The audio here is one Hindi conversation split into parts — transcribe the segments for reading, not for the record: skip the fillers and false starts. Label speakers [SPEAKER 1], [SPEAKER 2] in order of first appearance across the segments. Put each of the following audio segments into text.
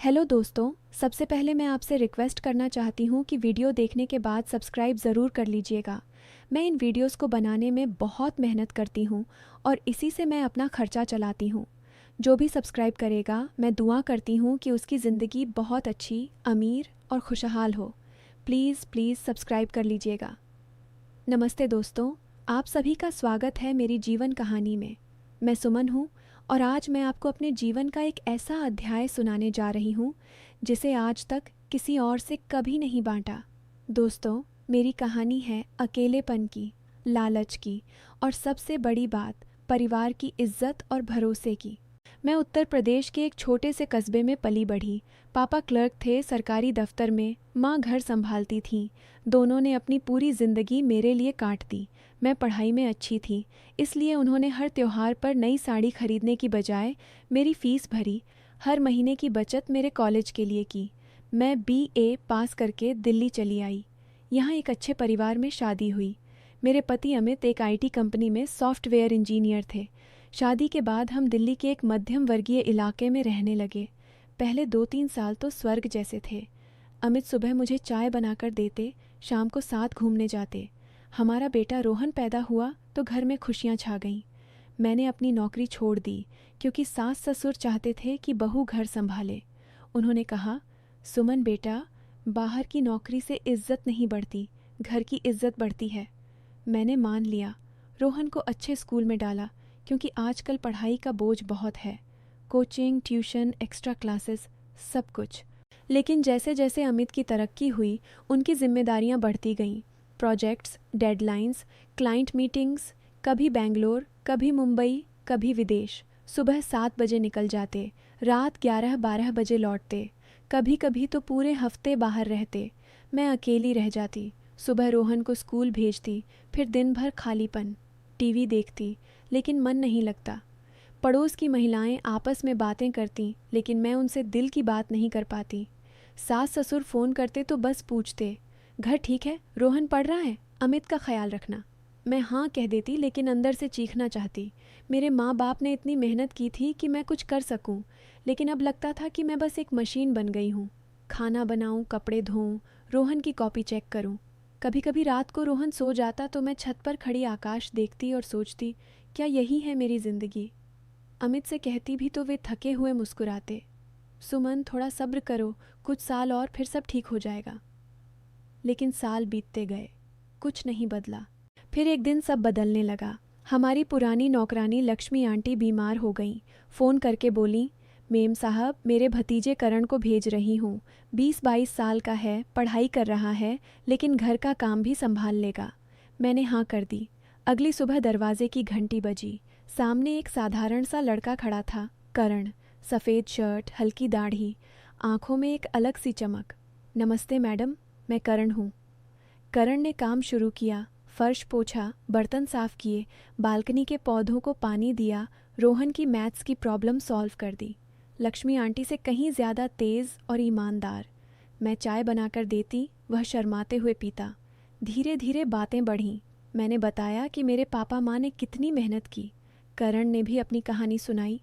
[SPEAKER 1] हेलो दोस्तों, सबसे पहले मैं आपसे रिक्वेस्ट करना चाहती हूँ कि वीडियो देखने के बाद सब्सक्राइब ज़रूर कर लीजिएगा। मैं इन वीडियोस को बनाने में बहुत मेहनत करती हूँ और इसी से मैं अपना खर्चा चलाती हूँ। जो भी सब्सक्राइब करेगा, मैं दुआ करती हूँ कि उसकी ज़िंदगी बहुत अच्छी, अमीर और खुशहाल हो। प्लीज़ प्लीज़ सब्सक्राइब कर लीजिएगा। नमस्ते दोस्तों, आप सभी का स्वागत है मेरी जीवन कहानी में। मैं सुमन हूँ और आज मैं आपको अपने जीवन का एक ऐसा अध्याय सुनाने जा रही हूँ जिसे आज तक किसी और से कभी नहीं बांटा। दोस्तों, मेरी कहानी है अकेलेपन की, लालच की और सबसे बड़ी बात, परिवार की इज्जत और भरोसे की। मैं उत्तर प्रदेश के एक छोटे से कस्बे में पली बढ़ी। पापा क्लर्क थे सरकारी दफ्तर में, माँ घर संभालती थीं। दोनों ने अपनी पूरी जिंदगी मेरे लिए काट दी। मैं पढ़ाई में अच्छी थी, इसलिए उन्होंने हर त्योहार पर नई साड़ी खरीदने की बजाय मेरी फीस भरी, हर महीने की बचत मेरे कॉलेज के लिए की। मैं BA पास करके दिल्ली चली आई। यहाँ एक अच्छे परिवार में शादी हुई। मेरे पति अमित एक IT कंपनी में सॉफ्टवेयर इंजीनियर थे। शादी के बाद हम दिल्ली के एक मध्यम वर्गीय इलाके में रहने लगे। पहले 2-3 साल तो स्वर्ग जैसे थे। अमित सुबह मुझे चाय बनाकर देते, शाम को साथ घूमने जाते। हमारा बेटा रोहन पैदा हुआ तो घर में खुशियां छा गईं। मैंने अपनी नौकरी छोड़ दी क्योंकि सास ससुर चाहते थे कि बहू घर संभाले। उन्होंने कहा, सुमन बेटा, बाहर की नौकरी से इज्जत नहीं बढ़ती, घर की इज्जत बढ़ती है। मैंने मान लिया। रोहन को अच्छे स्कूल में डाला क्योंकि आजकल पढ़ाई का बोझ बहुत है। कोचिंग, ट्यूशन, एक्स्ट्रा क्लासेस, सब कुछ। लेकिन जैसे जैसे अमित की तरक्की हुई, उनकी जिम्मेदारियां बढ़ती गईं। प्रोजेक्ट्स, डेडलाइंस, क्लाइंट मीटिंग्स, कभी बेंगलोर, कभी मुंबई, कभी विदेश। सुबह 7 बजे निकल जाते, रात 11-12 बजे लौटते। कभी कभी तो पूरे हफ्ते बाहर रहते। मैं अकेली रह जाती। सुबह रोहन को स्कूल भेजती, फिर दिन भर खालीपन। टीवी देखती, लेकिन मन नहीं लगता। पड़ोस की महिलाएं आपस में बातें करती, लेकिन मैं उनसे दिल की बात नहीं कर पाती। सास ससुर फ़ोन करते तो बस पूछते, घर ठीक है, रोहन पढ़ रहा है, अमित का ख्याल रखना। मैं हाँ कह देती, लेकिन अंदर से चीखना चाहती। मेरे माँ बाप ने इतनी मेहनत की थी कि मैं कुछ कर सकूं, लेकिन अब लगता था कि मैं बस एक मशीन बन गई हूँ। खाना बनाऊं, कपड़े धोऊं, रोहन की कॉपी चेक करूं। कभी कभी रात को रोहन सो जाता तो मैं छत पर खड़ी आकाश देखती और सोचती, क्या यही है मेरी ज़िंदगी। अमित से कहती भी तो वे थके हुए मुस्कुराते। सुमन, थोड़ा सब्र करो, कुछ साल और फिर सब ठीक हो जाएगा। लेकिन साल बीतते गए, कुछ नहीं बदला। फिर एक दिन सब बदलने लगा। हमारी पुरानी नौकरानी लक्ष्मी आंटी बीमार हो गईं। फ़ोन करके बोली, मेम साहब, मेरे भतीजे करण को भेज रही हूँ। 20-22 साल का है, पढ़ाई कर रहा है, लेकिन घर का काम भी संभाल लेगा। मैंने हाँ कर दी। अगली सुबह दरवाजे की घंटी बजी। सामने एक साधारण सा लड़का खड़ा था, करण। सफ़ेद शर्ट, हल्की दाढ़ी, आंखों में एक अलग सी चमक। नमस्ते मैडम, मैं करण हूँ। करण ने काम शुरू किया। फर्श पोछा, बर्तन साफ किए, बालकनी के पौधों को पानी दिया, रोहन की मैथ्स की प्रॉब्लम सॉल्व कर दी। लक्ष्मी आंटी से कहीं ज़्यादा तेज़ और ईमानदार। मैं चाय बनाकर देती, वह शर्माते हुए पीता। धीरे धीरे बातें बढ़ीं। मैंने बताया कि मेरे पापा माँ ने कितनी मेहनत की। करण ने भी अपनी कहानी सुनाई।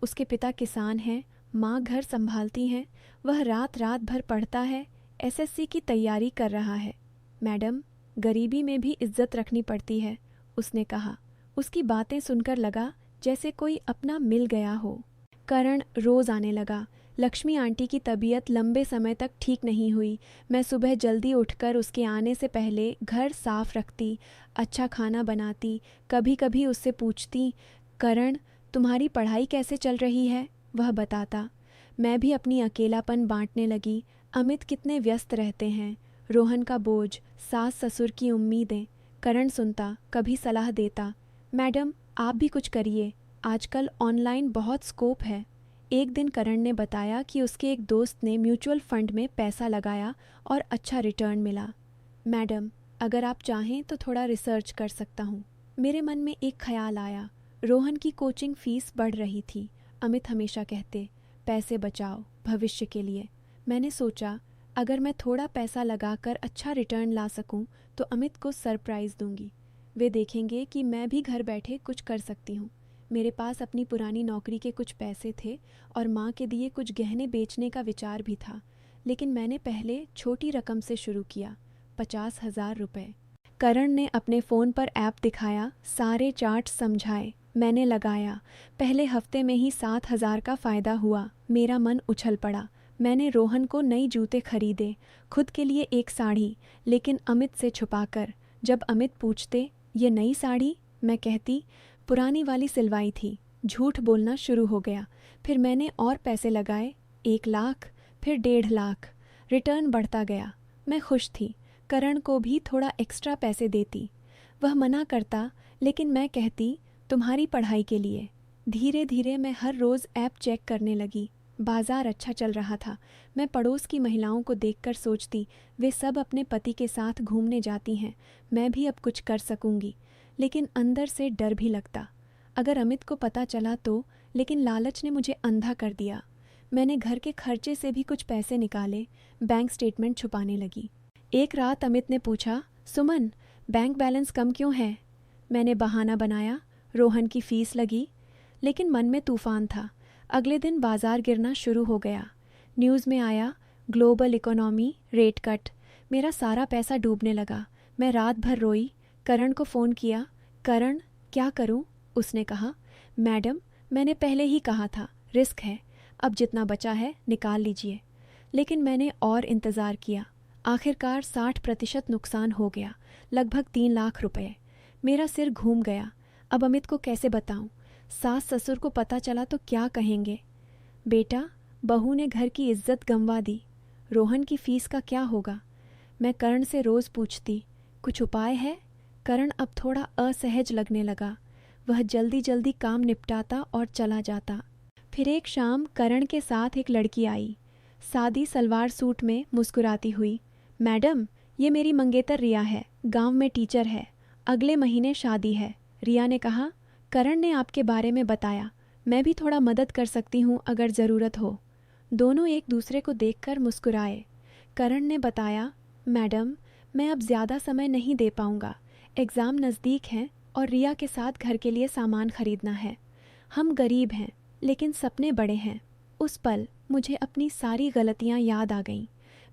[SPEAKER 1] उसके पिता किसान हैं, माँ घर संभालती हैं, वह रात रात भर पढ़ता है, SSC की तैयारी कर रहा है। मैडम, गरीबी में भी इज्जत रखनी पड़ती है, उसने कहा। उसकी बातें सुनकर लगा जैसे कोई अपना मिल गया हो। करण रोज़ आने लगा। लक्ष्मी आंटी की तबीयत लंबे समय तक ठीक नहीं हुई। मैं सुबह जल्दी उठकर उसके आने से पहले घर साफ रखती, अच्छा खाना बनाती। कभी कभी उससे पूछती, करण, तुम्हारी पढ़ाई कैसे चल रही है? वह बताता। मैं भी अपनी अकेलापन बांटने लगी। अमित कितने व्यस्त रहते हैं, रोहन का बोझ, सास ससुर की उम्मीदें। करण सुनता, कभी सलाह देता, मैडम आप भी कुछ करिए, आजकल ऑनलाइन बहुत स्कोप है। एक दिन करण ने बताया कि उसके एक दोस्त ने म्यूचुअल फंड में पैसा लगाया और अच्छा रिटर्न मिला। मैडम, अगर आप चाहें तो थोड़ा रिसर्च कर सकता हूँ। मेरे मन में एक ख्याल आया। रोहन की कोचिंग फीस बढ़ रही थी। अमित हमेशा कहते, पैसे बचाओ भविष्य के लिए। मैंने सोचा, अगर मैं थोड़ा पैसा लगाकर अच्छा रिटर्न ला सकूं तो अमित को सरप्राइज़ दूंगी। वे देखेंगे कि मैं भी घर बैठे कुछ कर सकती हूँ। मेरे पास अपनी पुरानी नौकरी के कुछ पैसे थे और माँ के दिए कुछ गहने बेचने का विचार भी था, लेकिन मैंने पहले छोटी रकम से शुरू किया, 50,000 रुपये। करण ने अपने फ़ोन पर ऐप दिखाया, सारे चार्ट समझाए। मैंने लगाया। पहले हफ्ते में ही 7,000 का फ़ायदा हुआ। मेरा मन उछल पड़ा। मैंने रोहन को नई जूते खरीदे, खुद के लिए एक साड़ी, लेकिन अमित से छुपाकर। जब अमित पूछते, ये नई साड़ी? मैं कहती, पुरानी वाली सिलवाई थी। झूठ बोलना शुरू हो गया। फिर मैंने और पैसे लगाए, 1 लाख, फिर 1.5 लाख। रिटर्न बढ़ता गया। मैं खुश थी। करण को भी थोड़ा एक्स्ट्रा पैसे देती। वह मना करता, लेकिन मैं कहती, तुम्हारी पढ़ाई के लिए। धीरे धीरे मैं हर रोज़ ऐप चेक करने लगी। बाजार अच्छा चल रहा था। मैं पड़ोस की महिलाओं को देखकर सोचती, वे सब अपने पति के साथ घूमने जाती हैं, मैं भी अब कुछ कर सकूंगी। लेकिन अंदर से डर भी लगता, अगर अमित को पता चला तो। लेकिन लालच ने मुझे अंधा कर दिया। मैंने घर के खर्चे से भी कुछ पैसे निकाले, बैंक स्टेटमेंट छुपाने लगी। एक रात अमित ने पूछा, सुमन, बैंक बैलेंस कम क्यों है? मैंने बहाना बनाया, रोहन की फ़ीस लगी। लेकिन मन में तूफान था। अगले दिन बाजार गिरना शुरू हो गया। न्यूज़ में आया, ग्लोबल इकोनॉमी, रेट कट। मेरा सारा पैसा डूबने लगा। मैं रात भर रोई। करण को फ़ोन किया, करण क्या करूं? उसने कहा, मैडम मैंने पहले ही कहा था, रिस्क है, अब जितना बचा है निकाल लीजिए। लेकिन मैंने और इंतज़ार किया। आखिरकार 60% नुकसान हो गया, लगभग 3 लाख रुपए। मेरा सिर घूम गया। अब अमित को कैसे बताऊं? सास ससुर को पता चला तो क्या कहेंगे? बेटा, बहू ने घर की इज्जत गंवा दी। रोहन की फ़ीस का क्या होगा? मैं करण से रोज़ पूछती, कुछ उपाय है? करण अब थोड़ा असहज लगने लगा। वह जल्दी जल्दी काम निपटाता और चला जाता। फिर एक शाम करण के साथ एक लड़की आई, सादी सलवार सूट में, मुस्कुराती हुई। मैडम, ये मेरी मंगेतर रिया है, गांव में टीचर है, अगले महीने शादी है। रिया ने कहा, करण ने आपके बारे में बताया, मैं भी थोड़ा मदद कर सकती हूँ अगर ज़रूरत हो। दोनों एक दूसरे को देखकर मुस्कुराए। करण ने बताया, मैडम मैं अब ज़्यादा समय नहीं दे पाऊँगा, एग्ज़ाम नज़दीक हैं और रिया के साथ घर के लिए सामान खरीदना है। हम गरीब हैं, लेकिन सपने बड़े हैं। उस पल मुझे अपनी सारी गलतियाँ याद आ गईं।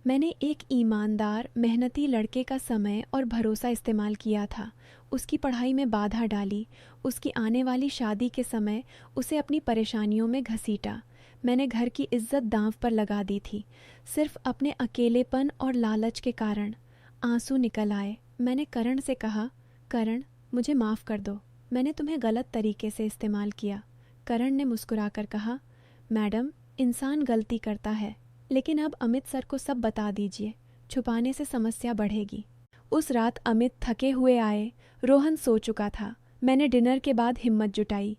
[SPEAKER 1] मैंने एक ईमानदार, मेहनती लड़के का समय और भरोसा इस्तेमाल किया था, उसकी पढ़ाई में बाधा डाली, उसकी आने वाली शादी के समय उसे अपनी परेशानियों में घसीटा। मैंने घर की इज्जत दांव पर लगा दी थी, सिर्फ अपने अकेलेपन और लालच के कारण। आंसू निकल आए। मैंने करण से कहा, करण मुझे माफ़ कर दो, मैंने तुम्हें गलत तरीके से इस्तेमाल किया। करण ने मुस्कुराकर कहा, मैडम इंसान गलती करता है, लेकिन अब अमित सर को सब बता दीजिए, छुपाने से समस्या बढ़ेगी। उस रात अमित थके हुए आए। रोहन सो चुका था। मैंने डिनर के बाद हिम्मत जुटाई,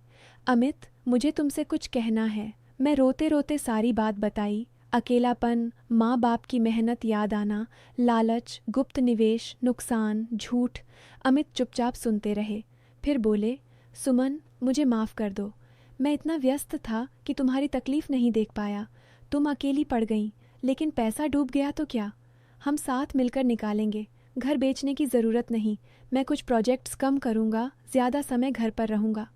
[SPEAKER 1] अमित मुझे तुमसे कुछ कहना है। मैं रोते रोते सारी बात बताई। अकेलापन, माँ बाप की मेहनत याद आना, लालच, गुप्त निवेश, नुकसान, झूठ। अमित चुपचाप सुनते रहे। फिर बोले, सुमन मुझे माफ़ कर दो, मैं इतना व्यस्त था कि तुम्हारी तकलीफ़ नहीं देख पाया। तुम अकेली पड़ गई, लेकिन पैसा डूब गया तो क्या? हम साथ मिलकर निकालेंगे। घर बेचने की ज़रूरत नहीं, मैं कुछ प्रोजेक्ट्स कम करूँगा, ज़्यादा समय घर पर रहूँगा।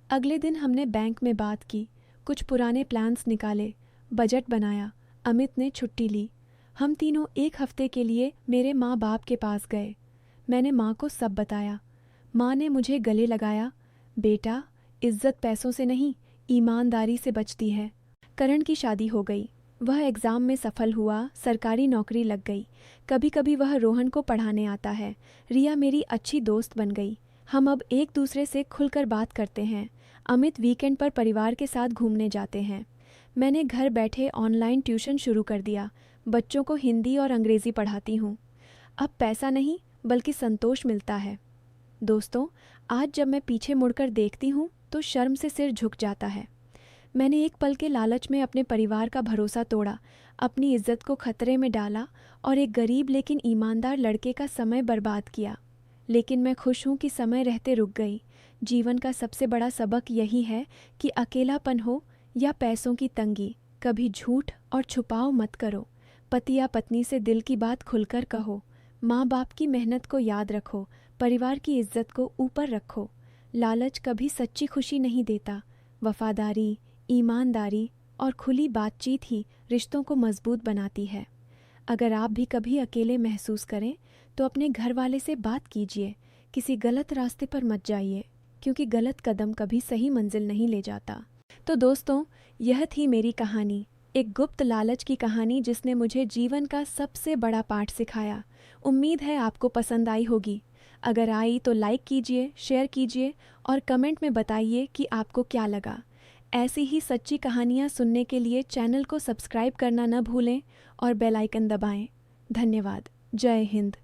[SPEAKER 1] अगले दिन हमने बैंक में बात की, कुछ पुराने प्लान्स निकाले, बजट बनाया। अमित ने छुट्टी ली। हम तीनों एक हफ्ते के लिए मेरे माँ बाप के पास गए। मैंने माँ को सब बताया। माँ ने मुझे गले लगाया, बेटा इज्जत पैसों से नहीं, ईमानदारी से बचती है। करण की शादी हो गई। वह एग्ज़ाम में सफल हुआ, सरकारी नौकरी लग गई। कभी कभी वह रोहन को पढ़ाने आता है। रिया मेरी अच्छी दोस्त बन गई। हम अब एक दूसरे से खुलकर बात करते हैं। अमित वीकेंड पर परिवार के साथ घूमने जाते हैं। मैंने घर बैठे ऑनलाइन ट्यूशन शुरू कर दिया। बच्चों को हिंदी और अंग्रेज़ी पढ़ाती हूँ। अब पैसा नहीं बल्कि संतोष मिलता है। दोस्तों, आज जब मैं पीछे मुड़कर देखती हूँ तो शर्म से सिर झुक जाता है। मैंने एक पल के लालच में अपने परिवार का भरोसा तोड़ा, अपनी इज्जत को खतरे में डाला और एक गरीब लेकिन ईमानदार लड़के का समय बर्बाद किया। लेकिन मैं खुश हूँ कि समय रहते रुक गई। जीवन का सबसे बड़ा सबक यही है कि अकेलापन हो या पैसों की तंगी, कभी झूठ और छुपाव मत करो। पति या पत्नी से दिल की बात खुलकर कहो। माँ बाप की मेहनत को याद रखो, परिवार की इज्जत को ऊपर रखो। लालच कभी सच्ची खुशी नहीं देता। वफादारी, ईमानदारी और खुली बातचीत ही रिश्तों को मजबूत बनाती है। अगर आप भी कभी अकेले महसूस करें तो अपने घर वाले से बात कीजिए। किसी गलत रास्ते पर मत जाइए, क्योंकि गलत कदम कभी सही मंजिल नहीं ले जाता। तो दोस्तों, यह थी मेरी कहानी, एक गुप्त लालच की कहानी जिसने मुझे जीवन का सबसे बड़ा पाठ सिखाया। उम्मीद है आपको पसंद आई होगी। अगर आई तो लाइक कीजिए, शेयर कीजिए और कमेंट में बताइए कि आपको क्या लगा। ऐसी ही सच्ची कहानियाँ सुनने के लिए चैनल को सब्सक्राइब करना न भूलें और बेल आइकन दबाएं। धन्यवाद। जय हिंद।